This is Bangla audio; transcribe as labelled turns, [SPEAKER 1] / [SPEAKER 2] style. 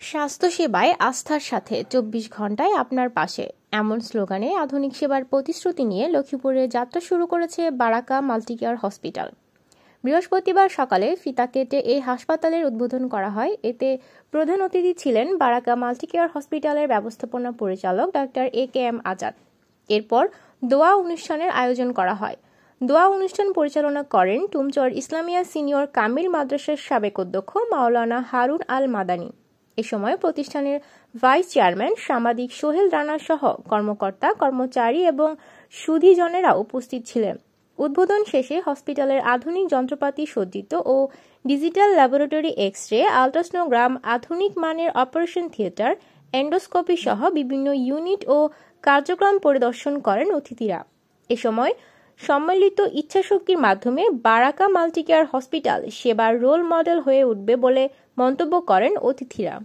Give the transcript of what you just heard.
[SPEAKER 1] স্বাস্থ্যসেবায় আস্থার সাথে ২৪ ঘন্টায় আপনার পাশে, এমন স্লোগানে আধুনিক সেবার প্রতিশ্রুতি নিয়ে লক্ষ্মীপুরে যাত্রা শুরু করেছে বারাকা মাল্টিকেয়ার হসপিটাল। বৃহস্পতিবার সকালে ফিতা কেটে এই হাসপাতালের উদ্বোধন করা হয়। এতে প্রধান অতিথি ছিলেন বারাকা মাল্টিকেয়ার হসপিটালের ব্যবস্থাপনা পরিচালক ডাক্তার AKM আজাদ। এরপর দোয়া অনুষ্ঠানের আয়োজন করা হয়। দোয়া অনুষ্ঠান পরিচালনা করেন টুমচর ইসলামিয়া সিনিয়র কামিল মাদ্রাসার সাবেক অধ্যক্ষ মাওলানা হারুন আল মাদানী। এ সময় প্রতিষ্ঠানের ভাইস চেয়ারম্যান সাংবাদিক সোহেল রানা সহ কর্মকর্তা, কর্মচারী এবং সুধীজনেরা উপস্থিত ছিলেন। উদ্বোধন শেষে হসপিটালের আধুনিক যন্ত্রপাতি সজ্জিত ও ডিজিটাল ল্যাবরেটরি, এক্স-রে, আল্ট্রাসোনোগ্রাম, আধুনিক মানের অপারেশন থিয়েটার, এন্ডোস্কোপি সহ বিভিন্ন ইউনিট ও কার্যক্রম পরিদর্শন করেন অতিথিরা। এ সময় সম্মিলিত ইচ্ছাশক্তির মাধ্যমে বারাকা মাল্টিকেয়ার হসপিটাল সেবার রোল মডেল হয়ে উঠবে বলে মন্তব্য করেন অতিথিরা।